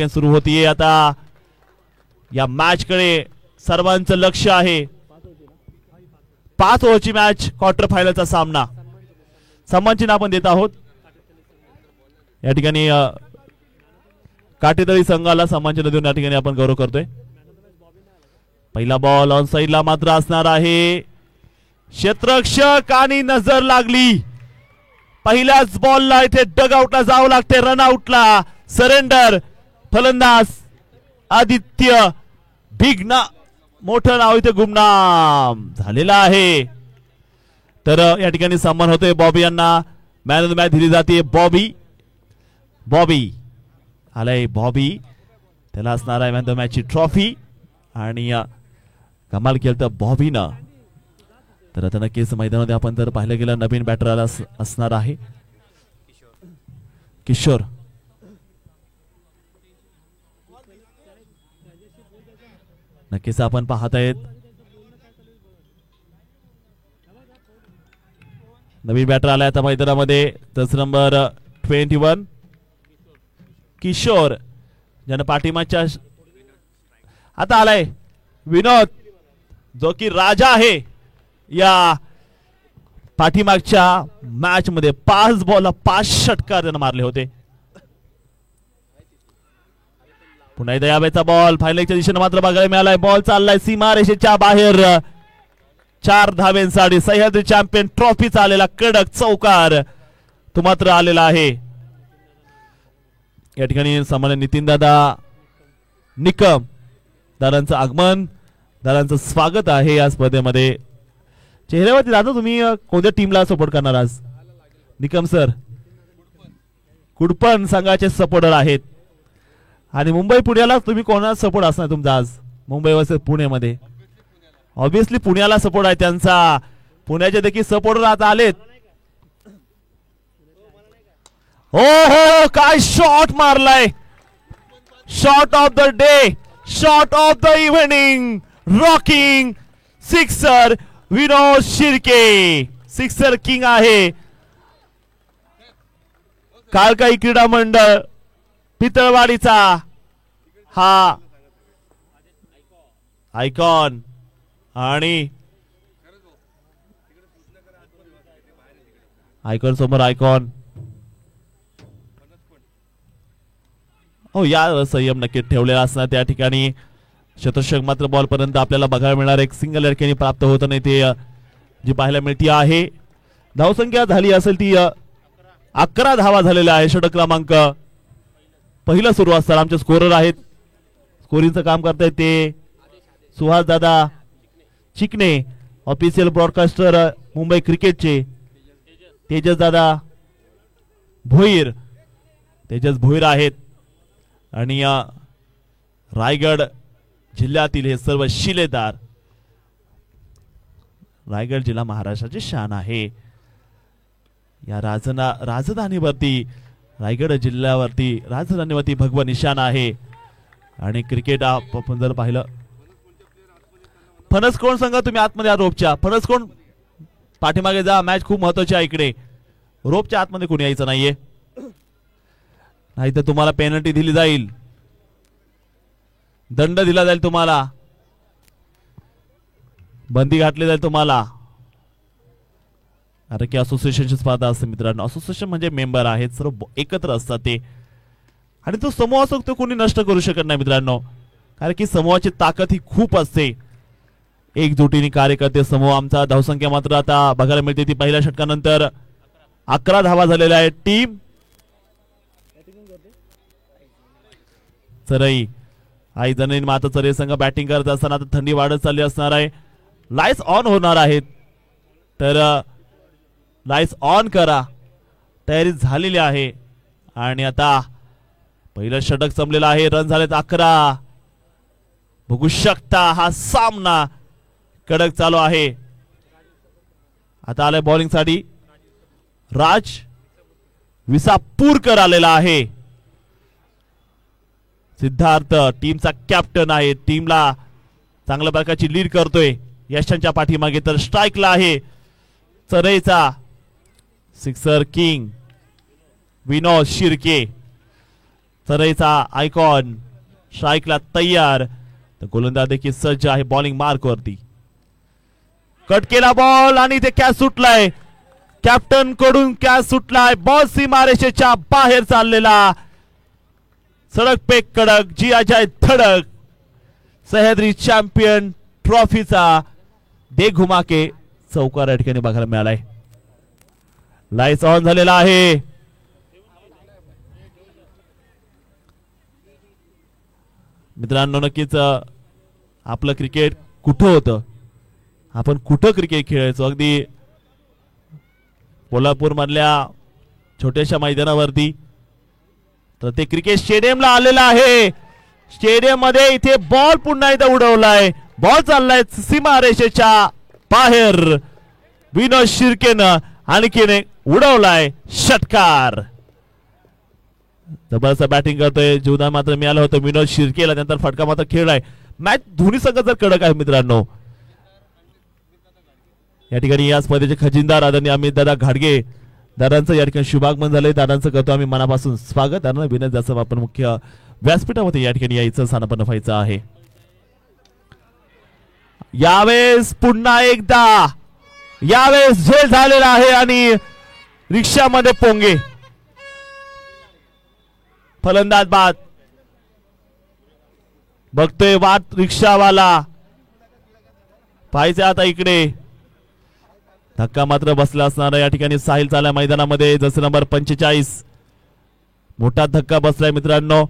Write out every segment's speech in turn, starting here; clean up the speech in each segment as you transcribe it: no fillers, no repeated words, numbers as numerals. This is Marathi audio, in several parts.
सुरू होतीये आता या मॅच कडे सर्वांचं लक्ष आहे. 5 ओव्हरची मॅच, क्वार्टर फायनलचा सामना. सन्मानचिन्ह आपण देत आहोत. या ठिकाणी काटेतळी संघाला सन्मानचिन्ह देऊन या ठिकाणी आपण गौरव करतोय. पहिला बॉल ऑन साइडला मात्र असणार आहे. क्षेत्ररक्षक आणि नजर लागली. पहिल्याच बॉलला इथे डग आउटला जावं लागते. रन आउटला सरेंडर. फलंदाज आदित्य भिगना, मोठं नाव इथे गुमनाम झालेला आहे. तर या ठिकाणी सन्मान होतोय बॉबी यांना. मॅन ऑफ द मॅच दिली जाते. बॉबी आलाय. बॉबी त्याला असणार आहे मॅन ऑफ द मॅचची ट्रॉफी. आणि कमाल केलं तर बॉबीनं. तर आता नक्कीच मैदानामध्ये आपण जर पाहिलं गेलं नवीन बॅटर आला असणार आहे किशोर. नक्कीच आपण पाहत आहेत नवीन बॅटर आलाय आता मैदानामध्ये. तस नंबर 21 किशोर, ज्यानं पाठीमागच्या आता आलाय विनोद, जो की राजा आहे या पाठीमागच्या मॅच मध्ये. 5 बॉलला 5 षटकार त्यानं मारले होते. पुन्हा एकदा यावेळेचा बॉल फायनलच्या दिशेने मात्र बघायला मिळालाय. बॉल चाललाय सीमारेषेच्या बाहेर. 4 धावेंसाठी सह्याद्री चॅम्पियन ट्रॉफीचा आलेला कडक चौकार तो मात्र आलेला आहे. या ठिकाणी सामान्य नितीन दादा निकम दादांचं आगमन, दादांचं स्वागत आहे या स्पर्धेमध्ये. चेहऱ्यावरती दादा तुम्ही कोणत्या टीमला सपोर्ट करणार आज? निकम सर कुडपण संघाचे सपोर्टर आहेत. आणि मुंबई पुण्याला तुम्ही कोणाला सपोर्ट असणार तुमचा आज? मुंबई वर्सेस पुण्यामध्ये ऑब्विसली पुण्याला सपोर्ट आहे त्यांचा. पुण्याचे देखील सपोर्टर आता आलेत. हो हो, काय शॉट मारलाय. Shot of the day, shot of the evening, rocking sixer Vinod Shirke. Sixer king आहे. काळकाई क्रीडा मंडळ पितळवाडीचा हा आयकॉन. आणि आयकॉन समोर आयकॉन. हो, या संयम नक्की ठेवलेला असणार त्या ठिकाणी. शतशक मात्र बॉल पर्यंत आपल्याला बघायला मिळणार. एक सिंगल लडक्याने प्राप्त होत नाही ते जी पाहायला मिळते आहे. धावसंख्या झाली असेल ती 11 धावा झालेल्या आहे. षटक क्रमांक पहिला सुरू असताना आमचे स्कोरर आहेत. स्कोरिंगचं काम करतायत ते सुहास दादा चिकणे, ऑफिशियल ब्रॉडकास्टर मुंबई क्रिकेटचे. तेजस दादा भोईर, तेजस भोईर आहेत. आणि रायगड जिल्ह्यातील हे सर्व शिलेदार. रायगड जिल्हा महाराष्ट्राची शान आहे. या राजधानीवरती, रायगड जिल्ह्यावरती, राजधानीवरती भगवा निशाण आहे. आणि क्रिकेट आपण जर पाहिलं, फणसकोण संघ तुम्ही आतमध्ये रोपच्या. फणसकोण पाठीमागे जा, मॅच खूप महत्वाची आहे इकडे. रोपच्या आतमध्ये कोणी यायचं नाहीये, नाही तर तुम्हाला पेनल्टी दिली जाईल, दंड दिला जाईल तुम्हाला, बंदी घातली जाईल तुम्हाला. अरे की असोसिएशनची स्पर्धा असते मित्रांनो. असोसिएशन म्हणजे मेंबर आहेत, सर्व एकत्र असतात ते. आणि तो समूह असतो तो कोणी नष्ट करू शकत नाही मित्रांनो. कारण की समूहाची ताकद ही खूप असते. एकजुटीने कार्य करते समूह. आमचा धावसंख्या मात्र आता बघायला मिळते ती पहिल्या षटकानंतर 11 धावा झालेल्या आहेत. टीम चरई आई जमीन माता चरई संघ बॅटिंग करत असताना आता थंडी वाढत चालली असणार आहे. लाईट्स ऑन होणार आहेत, तर लाईट्स ऑन करा. तयारी झालेली आहे. आणि आता पहिलं षटक संपलेलं आहे. रन झालेत 11. बघू शकता हा सामना कडक चालू आहे. आता आलाय बॉलिंग साठी राज विसापूरकर आलेला आहे. सिद्धार्थ टीमचा कॅप्टन आहे. टीमला चांगल्या प्रकारची लीड करतोय. यशांच्या पाठीमागे तर स्ट्राईकला आहे चरईचा सिक्सर किंग विनोद शिर्के. सरईचा आयकॉन स्ट्राईकला तयार, तर गोलंदाज देखील सज्ज आहे बॉलिंग मार्क वरती. कट केला बॉल आणि ते कॅच सुटलाय, कॅप्टन कडून कॅच सुटलाय. बॉल सीमारेषेच्या बाहेर चाललेला, सडक पे कडक जी अजय धडक. सह्याद्री चॅम्पियन ट्रॉफीचा दे घुमाके चौकार या ठिकाणी बघायला मिळालाय. लाईट्स ऑन झालेला आहे. मित्रांनो, नक्कीच आपलं क्रिकेट कुठं होतं, आपण कुठं क्रिकेट खेळायचो, अगदी कोल्हापूर मधल्या छोट्याशा मैदानावरती, तर ते क्रिकेट स्टेडियमला आलेलं आहे. स्टेडियम मध्ये इथे बॉल पुन्हा एकदा उडवलाय, बॉल चाललाय सीमारेषेच्या बाहेर. विनोद शिर्केनं आणखीन एक उडवलाय षटकार. जबरदस्त बॅटिंग करतोय, जीवदान मात्र मिळालं होतं विनोद शिर्केला, नंतर फटका मात्र खेळलाय. मॅच दोन्ही संघ जर कडक आहे मित्रांनो. या ठिकाणी या स्पर्धेचे खजिनदार आदरणीय अमित दादा घाडगे दादांचं या ठिकाणी शुभागमन झालंय. दादांचं करतो आम्ही मनापासून स्वागत. दादा विनंती जास्त आपण मुख्य व्यासपीठामध्ये या ठिकाणी यायचं, स्थानापन्न व्हायचं आहे. यावेळेस पुन्हा एकदा यावेळेस झेल झालेला आहे आणि रिक्षामध्ये पोंगे. फलंदाज बाद बघतोय वाट रिक्षावाला, पाहायचे आता इकडे. धक्का मात्र बसला असणार या ठिकाणी. साहिल चालला मैदानामध्ये, जसे नंबर 45. मोठा धक्का बसलाय मित्रांनो.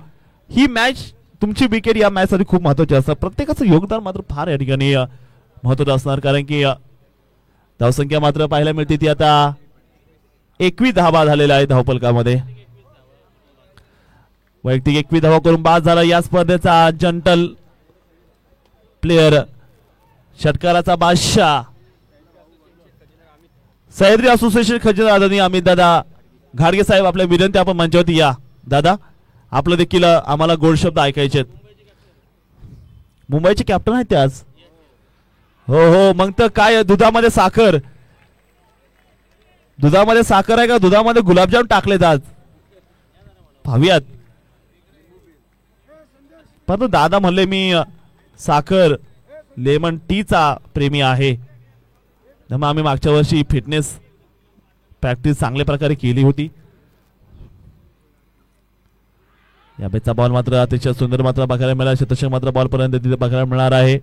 ही मॅच, तुमची विकेट या मॅच साठी खूप महत्वाची असतात. प्रत्येकाचं योगदान मात्र फार या ठिकाणी महत्वाचं असणार, कारण की धावसंख्या मात्र पाहायला मिळते ती आता 21 धावा झालेल्या आहे धावपलकामध्ये. वैयक्तिक 21 धावा करून बाद झाला या स्पर्धेचा जंटल प्लेयर, षटकाराचा बादशाह. सह्याद्री असोसिएशन खजिनदार आदरणीय अमित दादा घाडगे साहेब, आपल्या विनंती आपण मंचावरती या. दादा, आपलं देखील आम्हाला गोड शब्द ऐकायचे. मुंबईचे कॅप्टन आहेत ते आज. हो हो, मग तर काय, दुधामध्ये साखर, दुधामध्ये साखर आहे का दुधामध्ये गुलाबजाम टाकलेत आज, पाहूयात. परंतु दादा म्हणले मी साखर लेमन टीचा प्रेमी आहे, त्यामुळे आम्ही मागच्या वर्षी फिटनेस प्रॅक्टिस चांगल्या प्रकारे केली होती. या बेचा बॉल मात्र अतिशय सुंदर मात्र बघायला मिळाला. शतशः मात्र बॉल पर्यंत तिथे बघायला मिळणार आहे.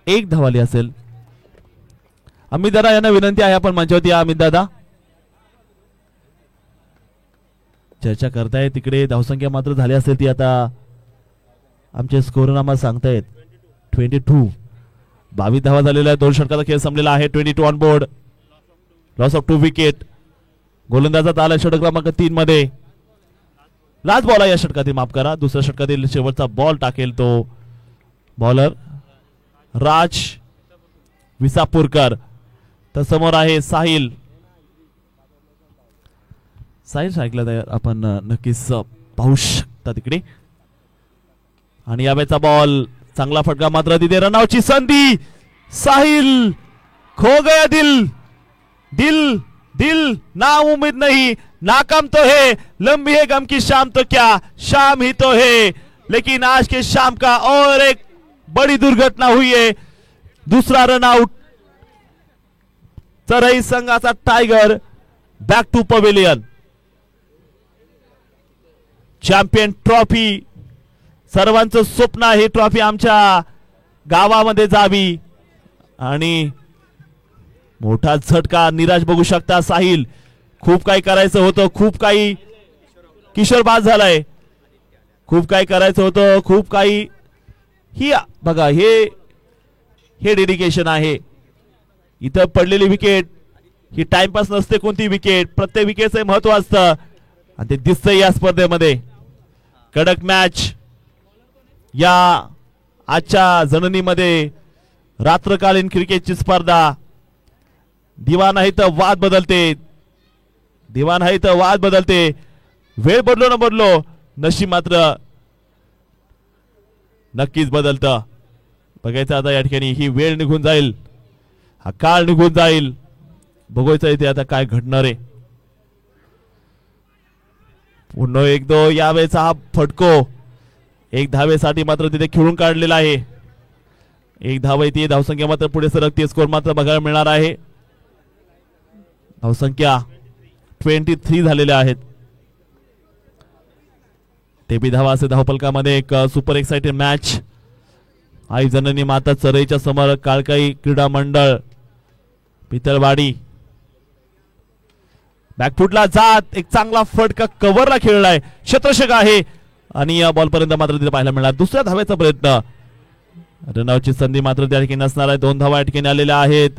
एक धावाली असेल. अमित दादा यांना विनंती आहे आपण मंचावरती या. अमित दादा चर्चा करताय तिकडे. धावसंख्या मात्र झाली असेल ती आता आमचे स्कोर आम्हाला सांगतायत 22. 22 धावा झालेल्या, 2 षटकाचा खेळ संपलेला आहे. 22 on board, loss of 2 wicket. गोलंदाजात आला षटक क्रमांक 3 मध्ये. लास्ट बॉल आहे या षटकातील, माफ करा, दुसऱ्या षटकातील शेवटचा बॉल टाकेल तो बॉलर राज विसापूरकर. तर समोर आहे साहिल. साहिल ऐकलं तयार आपण नक्कीच पाहू शकता तिकडे. आणि यावेळेचा बॉल, चांगला फटका मात्र तिथे रनआउटची संधी. साहिल खो गया दिल, दिल दिल ना उम्मीद नहीं, नाकाम तो है, लंबी है गम की शाम तो क्या, शाम ही तो है, लेकिन आज के शाम का और एक बड़ी दुर्घटना हुई है. दूसरा रन आउट. सरई संघाचा tiger back to pavilion. Champion trophy, सर्वांचं स्वप्न आहे ट्रॉफी आमच्या गावामध्ये जावी. आणि मोठा झटका, निराश बघू शकता. साहिल, खूप काही करायचं होतं, खूप काही, किशोर बाद झालाय, खूप काही करायचं होतं, खूप काही. ही बघा, हे डेडिकेशन आहे. इथं पडलेली विकेट ही टाइमपास नसते कोणती विकेट, प्रत्येक विकेटचं महत्व असतं आणि ते दिसतंय या स्पर्धेमध्ये. कडक मॅच या आजच्या जननीमध्ये. रात्रकालीन क्रिकेटची स्पर्धा. दिवाण आहे तर वाद बदलते, दिवाण आहे तर वाद बदलते. वेळ बदलो न बदलो, नशीब मात्र नक्कीच बदलतं. बघायचं आता या ठिकाणी ही वेळ निघून जाईल, हा काळ निघून जाईल. बघायचं इथे आता काय घडणार आहे. पुन्हा एक दो यावेळेचा हा फटको एक धावेसाठी मात्र तिथे खेळून काढलेला आहे. एक धाव येते, धावसंख्या मात्र पुढे सरकते. स्कोर मात्र बघायला मिळणार आहे. धावसंख्या 23 झालेल्या आहेत. टेपी धावा असे धावपलकामध्ये एक सुपर एक्साइटेड मॅच. आई जननी माता चरईच्या समोर काळकाई क्रीडा मंडळ पितळवाडी. बॅकफुटला जात एक चांगला फटका कव्हरला खेळलाय. क्षेत्ररक्षक आहे आणि या बॉल पर्यंत मात्र तिथे पाहायला मिळणार. दुसऱ्या धावेचा प्रयत्न, रनआउटची संधी मात्र त्या ठिकाणी नसणार आहे. 2 धावा या ठिकाणी आलेल्या आहेत.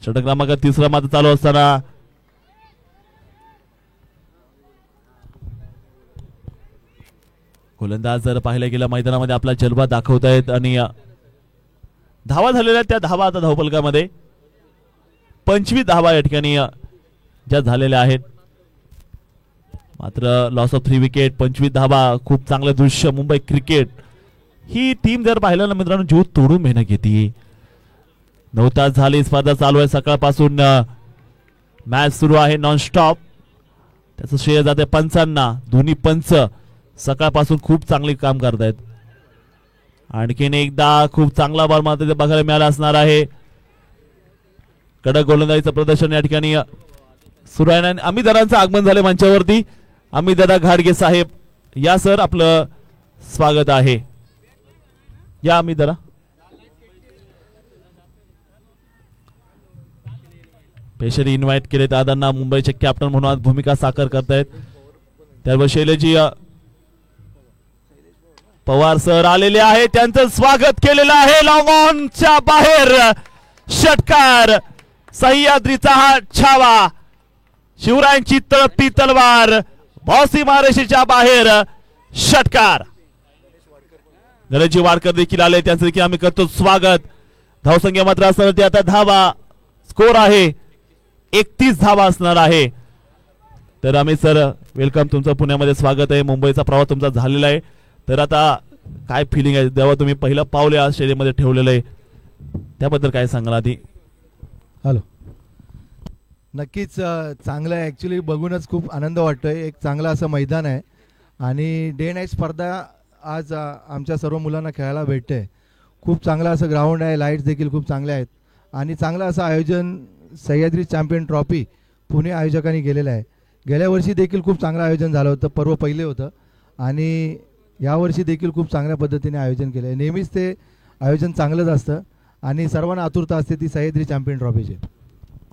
षटक क्रमांक 3 मात्र चालू असताना गोलंदाज जर पाहिलं गेलं मैदानामध्ये आपला जलवा दाखवतायत आणि धावा झालेल्या त्या धावा आता धावपलकामध्ये 25 धावा या ठिकाणी ज्या झालेल्या आहेत. मात्र लॉस ऑफ 3 विकेट, 25 धावा. खूप चांगलं दृश्य. मुंबई क्रिकेट ही टीम जर पाहिलं ना मित्रांनो, जीव तोडून मेहनत घेते. 9 तास झाली स्पर्धा चालू आहे. सकाळपासून मॅच सुरू आहे नॉनस्टॉप. त्याचं श्रेय जाते पंचांना. दोन्ही पंच सकाळपासून खूप चांगले काम करतायत. आणखीन एकदा खूप चांगला बॉल मात्र बघायला मिळाला असणार आहे. कडक गोलंदाजीचं प्रदर्शन या ठिकाणी सुरू आहे. अमित दादांचं आगमन झाले मंचावरती. अमित दादा घाडगे साहेब या सर, आपलं स्वागत आहे. या अमित दादा. स्पेशली इन्व्हाइट केले दादांना. मुंबईचे कॅप्टन म्हणून आज भूमिका साकार करतायत. त्यावर शैलेजी पवार सर आलेले आहे. त्यांचं स्वागत केलेलं आहे. लॉंग ऑनच्या बाहेर षटकार. सह्याद्रीचा हा छावा, शिवरायांची तळपती तलवार, बॉसी महाराष्ट्राच्या बाहेर षटकार. गणेशजी वाडकर देखील आले, त्यांचं देखील आम्ही करतो स्वागत. धावसंख्या मात्र असणार ते आता धावा. स्कोर आहे 31 धावा असणार आहे. तर आम्ही सर वेलकम, तुमचं पुण्यामध्ये स्वागत आहे. मुंबईचा प्रवास तुमचा झालेला आहे. तर आता काय फिलिंग आहे जेव्हा तुम्ही पहिलं पावले आज स्टेडियममध्ये ठेवलेलं आहे, त्याबद्दल काय सांगाल आधी? हॅलो. नक्कीच चांगलं आहे. ॲक्च्युली बघूनच खूप आनंद वाटतोय. एक चांगलं असं मैदान आहे आणि डे नाईट स्पर्धा आज आमच्या सर्व मुलांना खेळायला भेटते. खूप चांगलं असं ग्राउंड आहे. लाईट्स देखील खूप चांगले आहेत आणि चांगलं असं आयोजन सह्याद्री चॅम्पियन ट्रॉफी पुणे आयोजकांनी केलेलं आहे. गेल्या वर्षी देखील खूप चांगलं आयोजन झालं होतं. पर्व पहिले होतं आणि यावर्षी देखील खूप चांगल्या पद्धतीने आयोजन केलं आहे. नेहमीच ते आयोजन चांगलंच असतं आणि सर्वांना आतुरता असते ती सह्याद्री चॅम्पियन ट्रॉफीची.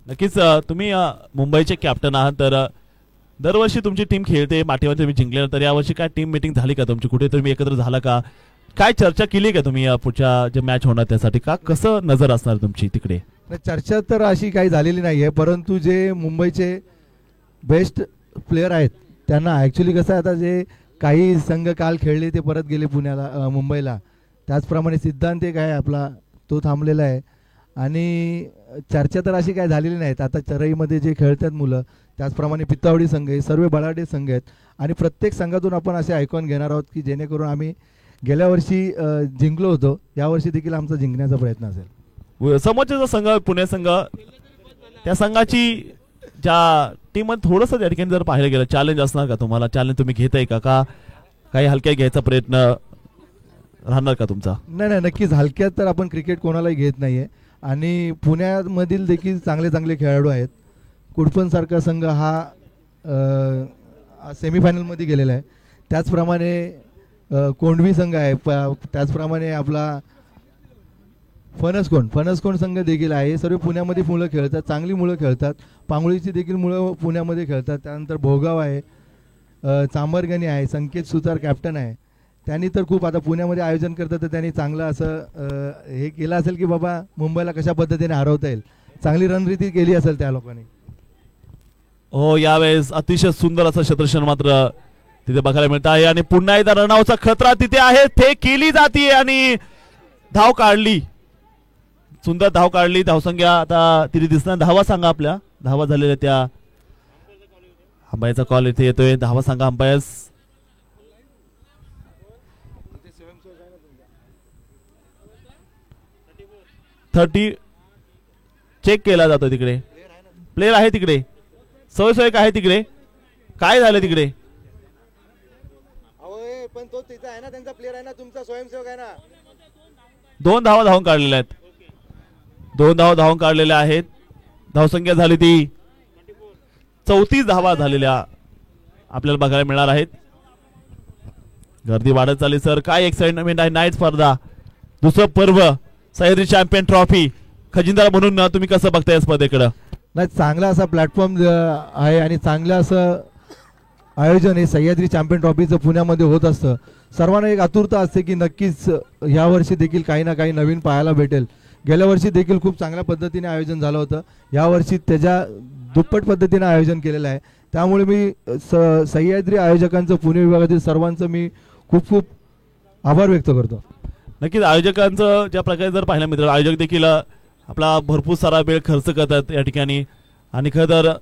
नक्कीच तुम्ही मुंबईचे कॅप्टन आहात, तर दरवर्षी तुमची टीम खेळते, माठीमध्ये तुम्ही जिंकल्यानंतर यावर्षी काय टीम मीटिंग झाली का तुमची? कुठे तुम्ही एकत्र झाला का? काय चर्चा केली का तुम्ही पुढच्या जे मॅच होणार त्यासाठी? का कसं नजर असणार तुमची तिकडे? चर्चा तर अशी काही झालेली नाही आहे, परंतु जे मुंबईचे बेस्ट प्लेयर आहेत त्यांना ॲक्च्युली कसं आहे, आता जे काही संघ काल खेळले ते परत गेले पुण्याला मुंबईला. त्याचप्रमाणे सिद्धांत एक आहे आपला, तो थांबलेला आहे आणि चर्चा तर अशी काय झालेली नाहीत. आता चरईमध्ये जे खेळतात मुलं, त्याचप्रमाणे पित्तावडी संघ हे सर्व बलाढ्य संघ आहेत आणि प्रत्येक संघातून आपण असे आयकॉन घेणार आहोत की जेणेकरून आम्ही गेल्या वर्षी जिंकलो होतो, यावर्षी देखील आमचा जिंकण्याचा प्रयत्न असेल. समोरचा जो संघ पुणे संघ, त्या संघाची ज्या टीममध्ये थोडंसं त्या ठिकाणी जर पाहायला गेलं चॅलेंज असणार का तुम्हाला? चॅलेंज तुम्ही घेताय का? काही हलक्या घ्यायचा प्रयत्न राहणार का तुमचा? नाही, नक्कीच हलक्यात तर आपण क्रिकेट कोणालाही घेत नाही आहे आणि पुण्यामधील देखील चांगले चांगले खेळाडू आहेत. कुडपणसारखा संघ हा सेमीफायनलमध्ये गेलेला आहे. त्याचप्रमाणे कोंडवी संघ आहे, त्याचप्रमाणे आपला फणसकोंड संघ देखील आहे. सर्व पुण्यामध्ये मुलं खेळतात, चांगली मुलं खेळतात. पांगुळीची देखील मुलं पुण्यामध्ये खेळतात. त्यानंतर भोगाव आहे, चांबरगणी आहे, संकेत सुतार कॅप्टन आहे. त्यांनी तर खूप आता पुण्यामध्ये आयोजन करतात, तर त्यांनी चांगलं असं हे केलं असेल की बाबा मुंबईला कशा पद्धतीने हरवता येईल, चांगली रणनीती केली असेल त्या लोकांनी. हो, यावेळेस अतिशय सुंदर असं क्षेत्ररक्षण मात्र तिथे बघायला मिळत आहे आणि पुन्हा एकदा रनआउटचा खतरा तिथे आहे. ते केली जाते आणि धाव काढली, सुंदर धाव काढली. धावसंख्या आता तिथे दिसणार. धावा सांगा आपल्या, धावा झालेल्या त्या. अंपायरचा कॉल इथे येतोय. धावा सांगा अंपायर्स. 30 चेक केला जातो तिकडे. प्लेयर आहे तिकडे, सोय आहे तिकडे. काय झालं तिकडे? पण तो तिचा आहे ना, त्यांचा प्लेअर आहे ना, तुमचा स्वयंसेवक आहे ना. 2 धावा धावून काढलेल्या आहेत. 2 धावा धावून काढलेल्या आहेत. धावसंख्या झाली ती 34 धावा झालेल्या आपल्याला बघायला मिळणार आहेत. गर्दी वाढत चालली सर. काय एक्साइटमेंट आहे. नाईट स्पर्धा, दुसरं पर्व, सह्याद्री चॅम्पियन ट्रॉफी. खजिनदार म्हणून तुम्ही कसं बघताय या स्पर्धेकडे? नाही, चांगला असा प्लॅटफॉर्म आहे आणि चांगलं असं आयोजन हे सह्याद्री चॅम्पियन ट्रॉफीचं पुण्यामध्ये होत असतं. सर्वांना एक आतुरता असते की नक्कीच यावर्षी देखील काही ना काही नवीन पाहायला भेटेल. गेल्या वर्षी देखील खूप चांगल्या पद्धतीने आयोजन झालं होतं. यावर्षी त्याच्या दुप्पट पद्धतीने आयोजन केलेलं आहे. त्यामुळे मी सह्याद्री आयोजकांचं, पुणे विभागातील सर्वांचं मी खूप खूप आभार व्यक्त करतो. नक्कीच आयोजकांचं ज्या प्रकारे जर पाहिलं मित्र, आयोजक देखील आपला भरपूर सारा वेळ खर्च करतात या ठिकाणी आणि खरं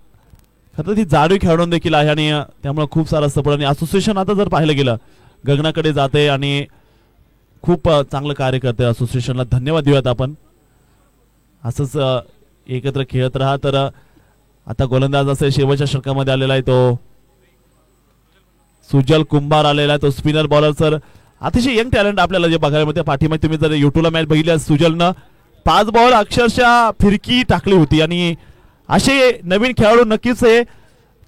तर ती जाणीव खेळून देखील आहे आणि त्यामुळे खूप सारा सपोर्ट. आणि असोसिएशन आता जर पाहिलं गेलं गगनाकडे जाते आणि खूप चांगलं कार्य करते. असोसिएशनला धन्यवाद देऊयात आपण. असंच एकत्र खेळत राहा. तर आता गोलंदाज असेल शेवटच्या षटकामध्ये आलेला आहे तो सुजल कुंभार आलेला आहे. तो स्पिनर बॉलर सर, अतिशय यंग टॅलेंट आपल्याला जे बघायला मिळते. पाठीमागे तुम्ही जर युट्यूबला मॅच बघितली, सुजलनं 5 बॉल अक्षरशः फिरकी टाकली होती. आणि असे नवीन खेळाडू नक्कीच हे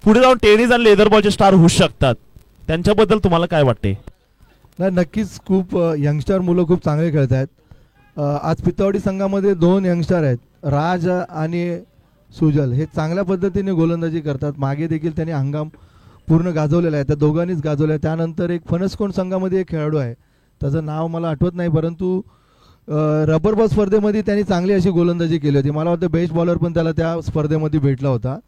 पुढे जाऊन टेनिस आणि लेदर बॉलचे स्टार होऊ शकतात. त्यांच्याबद्दल तुम्हाला काय वाटते? नाही, नक्कीच खूप यंगस्टर मुलं खूप चांगले खेळत आहेत. आज पित्तवाडी संघामध्ये 2 यंगस्टर आहेत, राज आणि सुजल. हे चांगल्या पद्धतीने गोलंदाजी करतात. मागे देखील त्यांनी हंगाम पूर्ण गाजवलेला आहे, त्या दोघांनीच गाजवलं आहे. त्यानंतर एक फणसकोंड संघामध्ये एक खेळाडू आहे, त्याचं नाव मला आठवत नाही, परंतु रबर बॉल स्पर्धेमध्ये त्यांनी चांगली अशी गोलंदाजी केली होती. मला वाटतं बेस्ट बॉलर पण त्याला त्या स्पर्धेमध्ये भेटला होता.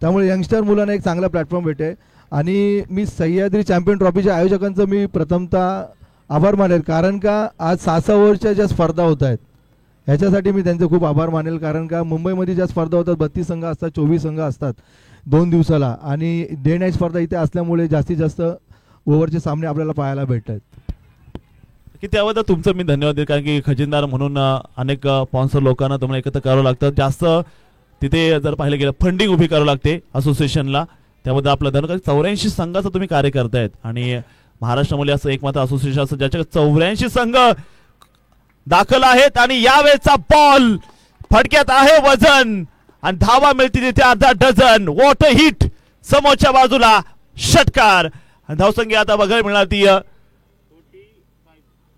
त्यामुळे यंगस्टर मुलांना एक चांगला प्लॅटफॉर्म भेटे. आणि मी सह्याद्री चॅम्पियन ट्रॉफीच्या आयोजकांचं मी प्रथमतः आभार मानेल, कारण का आज 6 ओव्हरच्या ज्या स्पर्धा होत आहेत ह्याच्यासाठी मी त्यांचे खूप आभार मानेल. कारण का मुंबईमध्ये ज्या स्पर्धा होतात 32 संघ असतात, 24 संघ असतात 2 दिवसाला, आणि डे नाईट स्पर्धा इथे असल्यामुळे जास्तीत जास्त ओव्हरचे सामने आपल्याला पाहायला भेटतात. की त्याबद्दल तुमचं मी धन्यवाद देतो. कारण की खजिनदार म्हणून अनेक स्पॉन्सर लोकांना तुम्हाला एकत्र करावं लागतं. जास्त तिथे जर पाहिलं गेलं फंडिंग उभी करावं लागते असोसिएशनला. त्याबद्दल आपलं धन्यवाद. 84 संघाचं तुम्ही कार्य करतायत आणि महाराष्ट्रामध्ये असं एकमात्र असोसिएशन असं ज्याच्याकडे 84 संघ दाखल आहेत. आणि यावेळेचा बॉल फटक्यात आहे वजन आणि धावा मिळतील तिथे अर्धा डझन. वॉट अ हिट, समोरच्या बाजूला षटकार. धावसंख्या आता बघायला मिळणार ती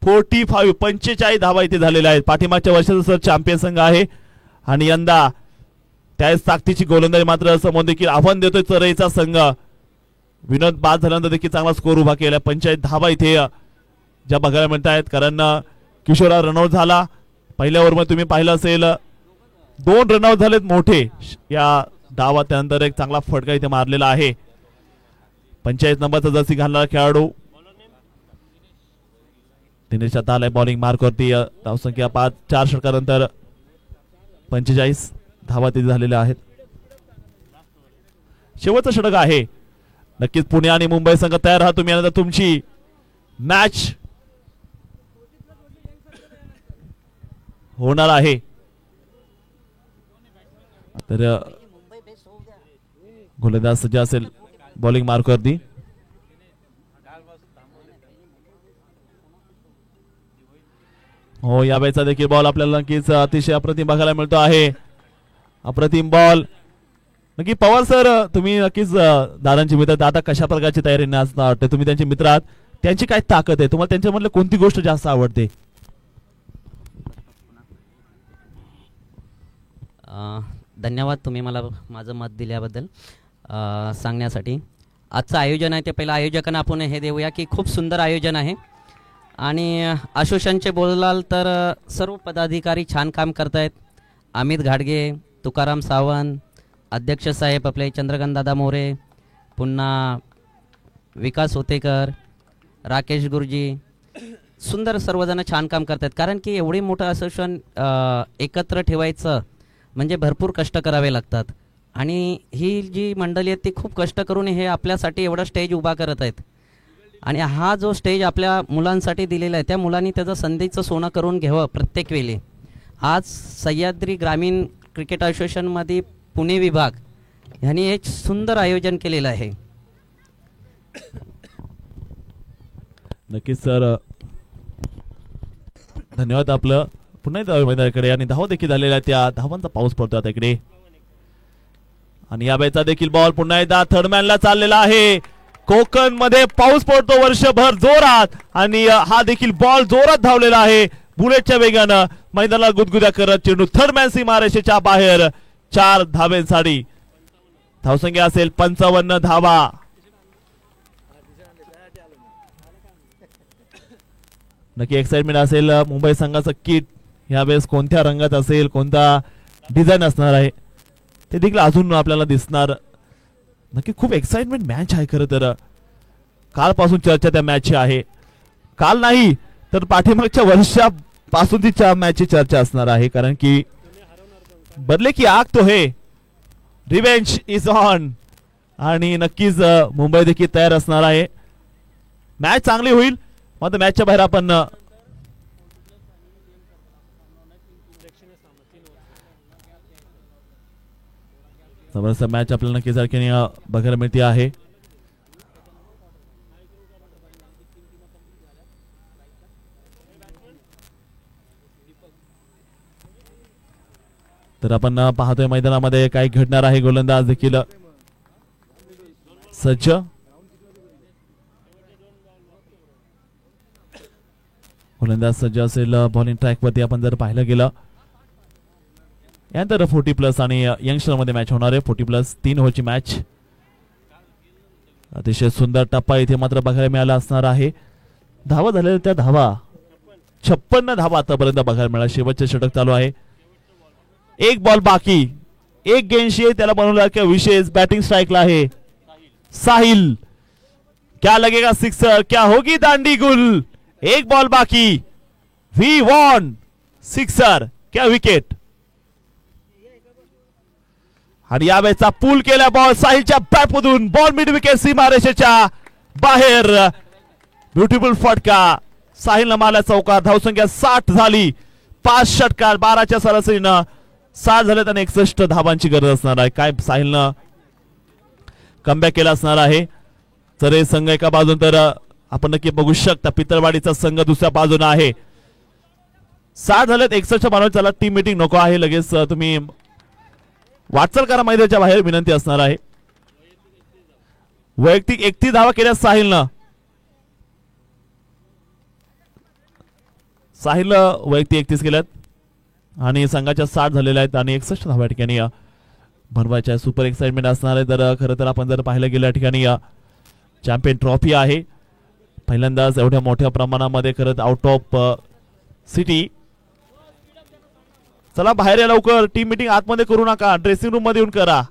45 धावा इथे झालेल्या आहेत. पाठीमागच्या वर्षाचा सर चॅम्पियन संघ आहे आणि यंदा त्याच ताकदीची गोलंदाजी मात्र समोर देखील आव्हान देतोय चरईचा संघ. विनोद बाद झाल्यानंतर देखील चांगला स्कोर उभा केला. 45 धावा इथे ज्या बघायला मिळत आहेत. कारण किशोरा रनआउट झाला पहिल्या ओव्हरमध्ये, तुम्ही पाहिलं असेल 2 रनआउट झालेत मोठे या डावात. त्यानंतर एक चांगला फटका इथे मारलेला आहे. 45 नंबरचा जर्सी घालणारा खेळाडू दिनेश आता आलाय बॉलिंग मार्कवरती. धावसंख्या 4 षटकानंतर 45 धावा तिथे झालेल्या आहेत. शेवटचं षटक आहे. नक्कीच पुणे आणि मुंबई संघ तयार राहा तुम्ही. यानंतर तुमची मॅच होणार आहे. तर गोलंदाज सज्ज असेल बॉलिंग मार्कवरती. हो, यावेळेचा देखील बॉल आपल्याला नक्कीच अतिशय अप्रतिम बघायला मिळतो आहे. अप्रतिम बॉल. नक्की पवार सर, तुम्ही नक्कीच दादांची मित्र, आता कशा प्रकारची तयारी वाटते? तुम्ही त्यांचे मित्र आहात, त्यांची काय ताकद आहे? तुम्हाला त्यांच्यामधलं कोणती गोष्ट जास्त आवडते? धन्यवाद तुम्ही मला माझं मत दिल्याबद्दल सांगण्यासाठी. आजचं आयोजन आहे ते पहिलं आयोजकांना आपण हे देऊया की खूप सुंदर आयोजन आहे. आणि असोसिएशनचे बोलाल तर सर्व पदाधिकारी छान काम करत आहेत. अमित घाडगे, तुकाराम सावंत, अध्यक्ष साहेब आपले चंद्रकांत दादा मोरे, पुन्हा विकास होतेकर, राकेश गुरुजी, सुंदर सर्वजण छान काम करतात. कारण की एवढी मोठं असोसिएशन एकत्र ठेवायचं म्हणजे भरपूर कष्ट करावे लागतात. आणि ही जी मंडळी आहेत ती खूप कष्ट करून हे आपल्यासाठी एवढा स्टेज उभा करत आहेत. आणि हा जो स्टेज आपल्या मुलांसाठी दिलेला आहे त्या मुलांनी त्याचं संधीचं सोनं करून घ्यावं प्रत्येक वेळी. आज सह्याद्री ग्रामीण क्रिकेट असोसिएशनमध्ये पुणे विभाग ह्यांनी एक सुंदर आयोजन केलेलं आहे. नक्कीच सर, धन्यवाद आपलं. पुन्हा एकदा मैदानाकडे आणि धावा देखील झालेल्या त्या धावांचा पाऊस पडतो आता इकडे. आणि या बेचा देखील बॉल पुन्हा एकदा थर्डमॅनला चाललेला आहे. कोकण मध्ये पाऊस पडतो वर्षभर जोरात आणि हा देखील बॉल जोरात धावलेला आहे. बुलेटच्या वेगानं मैदानाला गुदगुद्या करत चेंडू थर्डमॅन सीमारेषेच्या बाहेर. 4 धावेंसाठी धावसंख्या असेल 55 धावा. नक्की एक्साइटमेंट असेल. मुंबई संघाचं किट यावेळेस कोणत्या रंगात असेल, कोणता डिझाईन असणार आहे ते देखील अजून आपल्याला दिसणार. नक्की खूप एक्साइटमेंट मॅच आहे. खरं तर कालपासून चर्चा त्या मॅचची आहे. काल नाही तर पाठीमागच्या वर्षापासून ती मॅचची चर्चा असणार आहे. कारण की बदले की आग तो है, रिवेंज इज ऑन. आणि नक्कीच मुंबई देखील तयार असणार आहे. मॅच चांगली होईल. मात्र मॅचच्या बाहेर आपण जबरदस्त मॅच आपल्याला नक्कीच आणखी बघायला मिळते आहे. तर आपण पाहतोय मैदानामध्ये काय घडणार आहे. गोलंदाज देखील सज्ज. गोलंदाज सज्ज असेल. बॉलिंग ट्रॅक वरती आपण जर पाहिलं गेलं यानंतर 40+ आणि यंगस्टर मध्ये मॅच होणार आहे. 40+ 3 ओव्हरची मॅच. अतिशय सुंदर टप्पा इथे मात्र बघायला मिळाला असणार आहे. धावा झालेल्या त्या धावा 56 धावा आतापर्यंत बघायला मिळाला. शेवटचे षटक चालू आहे. एक बॉल बाकी. एक गेंदशी त्याला बनवला क्या विशेष. बॅटिंग स्ट्राईकला आहे साहिल. क्या लगेगा सिक्सर, क्या होगी दांडी गुल. एक बॉल बाकी. वी वॉन्ट सिक्सर, क्या विकेट. आणि यावेळेचा पूल केला बॉल साहिलच्या बॅट मधून. बॉल मिड विकेट सीमारेषेच्या बाहेर. ब्युटिफुल फटका. साहिलनं मारला चौकार. धावसंख्या 60 झाली. 5 षटकार 12च्या सरासरीनं 60 झालेत आणि 61 धावांची गरज असणार आहे. काय साहिलनं कमबॅक केला असणार आहे. तर हे संघ एका बाजून तर आपण नक्की बघू शकता पितळवाडीचा संघ दुसऱ्या बाजूने आहे. 60 झालेत. 61 मानव. चला टीम मीटिंग नको आहे. लगेच तुम्ही वाटचाल करा मैदानाच्या बाहेर विनंती असणार आहे. वैयक्तिक 31 धावा केल्या साहिलनं. साहिल वैयक्तिक 31 केल्यात आणि संघाच्या 60 झालेल्या आहेत आणि 61 धावा या ठिकाणी बनवायच्या. सुपर एक्साइटमेंट असणार आहे. तर खरं तर आपण जर पाहिलं गेलं या ठिकाणी चॅम्पियन ट्रॉफी आहे. पहिल्यांदाच एवढ्या मोठ्या प्रमाणामध्ये खरंच आउट ऑफ सिटी. चला बाहेर या लवकर. टीम मीटिंग आतमध्ये करू नका. ड्रेसिंग रूम मध्ये येऊन करा.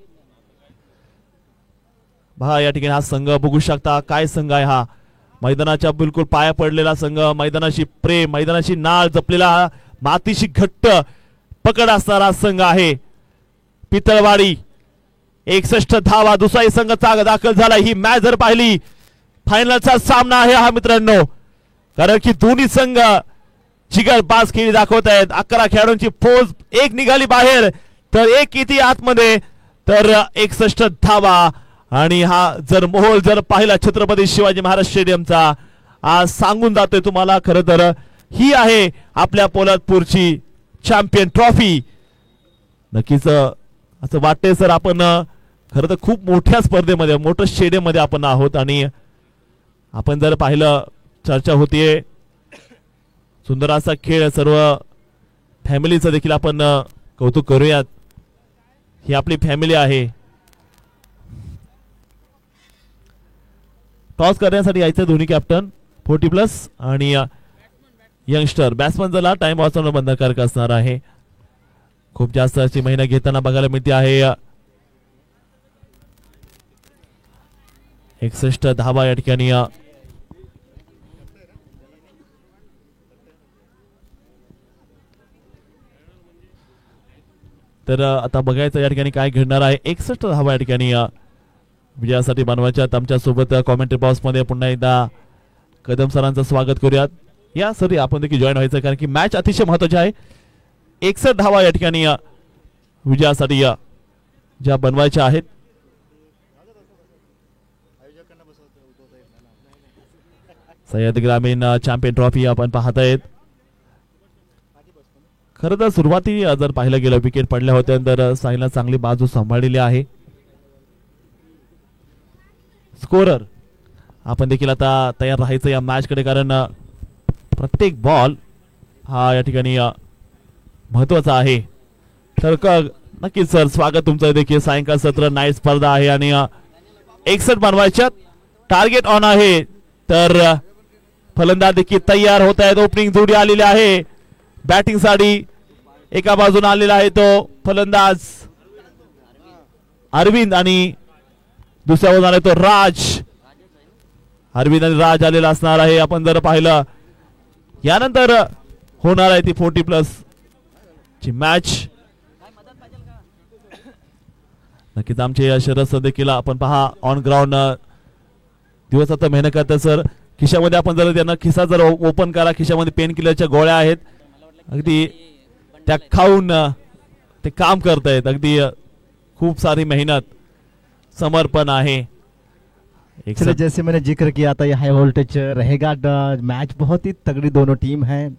बघा या ठिकाणी हा संघ बघू शकता. काय संघ आहे हा. मैदानाच्या बिलकुल पाया पडलेला संघ. मैदानाशी प्रेम, मैदानाशी नाळ जपलेला, मातीशी घट्ट पकड असणारा संघ आहे पितळवाडी. 61 धावा. दुसराही संघ चांगला दाखल झाला. ही मॅच जर पाहिली फायनलचा सामना आहे हा मित्रांनो. कारण की दोन्ही संघ जिगर बाज खेळी दाखवत आहेत. 11 खेळाडूंची फौज एक निघाली बाहेर तर एक किती आतमध्ये. तर 61 धावा. आणि हा जर मोहोल जर पाहिला छत्रपती शिवाजी महाराज स्टेडियमचा आज सांगून जातोय तुम्हाला. खरं तर ही आहे आपल्या पोलादपूरची चॅम्पियन ट्रॉफी. नक्कीच असं वाटतंय सर आपण खरं तर खूप मोठ्या स्पर्धेमध्ये, मोठ्या स्टेडियम मध्ये आपण आहोत. आणि आपण जर पाहिलं चर्चा होतीये सुंदर असा खेळ. सर्व फॅमिलीचं देखील आपण कौतुक करूयात. ही आपली फॅमिली आहे. टॉस करण्यासाठी यायचं दोन्ही कॅप्टन 40+ आणि यंगस्टर. बॅट्समन जरा टाइम वाचवणं बंधनकारक असणार आहे. खूप जास्त अशी मेहनत घेताना बघायला मिळते आहे. 61 धावा या ठिकाणी. तर आता बघायचं या ठिकाणी काय घडणार आहे. 61 धावा या ठिकाणी विजयासाठी बनवायच्यात. आमच्या सोबत कॉमेंट्री बॉक्स मध्ये पुन्हा एकदा कदम सरांचं स्वागत करूयात. या सर आपण देखील जॉईन व्हायचं कारण की मॅच अतिशय महत्वाची आहे. 61 धावा या ठिकाणी विजयासाठी ज्या बनवायच्या आहेत. सह्याद्री ग्रामीण चॅम्पियन ट्रॉफी आपण पाहत आहेत. खरं तर सुरुवाती जर पाहिलं गेलं विकेट पडल्या होत्या तर साईला चांगली बाजू सांभाळलेली आहे. स्कोरर आपण देखील आता तयार राहायचं या मॅच कडे, कारण प्रत्येक बॉल हा या ठिकाणी महत्वाचा आहे. तर नक्कीच सर स्वागत तुमचं देखील. सायंकाळ सत्र नाईट स्पर्धा आहे आणि 61 बनवायच्यात, टार्गेट ऑन आहे. तर फलंदाज देखील तयार होत आहेत. ओपनिंग जोडी आलेली आहे बॅटिंग साठी. एका बाजूने आलेला आहे तो फलंदाज अरविंद आणि दुसऱ्या बाजूने आला तो राज. अरविंद आणि राज आलेला असणार आहे. आपण जर पाहिलं यानंतर होणार आहे ती 40+ ची मॅच. नक्कीच आमचे शरद सर देखील आपण पहा ऑन ग्राउंड दिवस आता मेहनत करतात सर. खिशामध्ये आपण जर त्यांना खिसा जर ओपन करा, खिशामध्ये पेन किलरच्या गोळ्या आहेत, अगदी त्या खाऊन ते काम करतायत. अगदी खूप सारी मेहनत समर्पण है. चलिए जैसे मैंने जिक्र किया था ये हाई वोल्टेज रहेगा. मैच बहुत ही तगड़ी दोनों टीम है.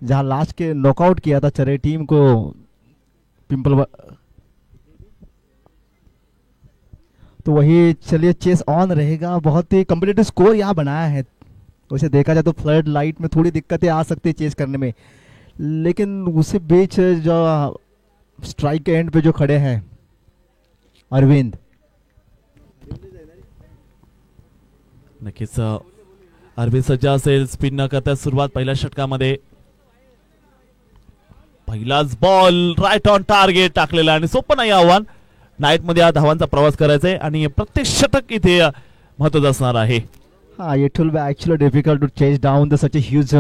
जहां लास्ट के नॉकआउट किया था चरे टीम को पिंपल, तो वही चलिए चेस ऑन रहेगा. बहुत ही कम्पिटिटिव स्कोर यहाँ बनाया है. वैसे देखा जाए तो फ्लड लाइट में थोड़ी दिक्कतें आ सकती है चेस करने में, लेकिन उसी बीच जो स्ट्राइक के एंड पे जो खड़े हैं अरविंद, नक्कीच अरविंद सज्ज असेल. स्पिन न करता सुरुवात पहिल्या षटकामध्ये. पहिलाच बॉल राईट ऑन टार्गेट टाकलेला आणि सोपं नाही आव्हान. नाईट मध्ये धावांचा प्रवास करायचा आहे आणि प्रत्येक षटक इथे महत्त्वाचं असणार आहे. It will be actually difficult to chase down such a huge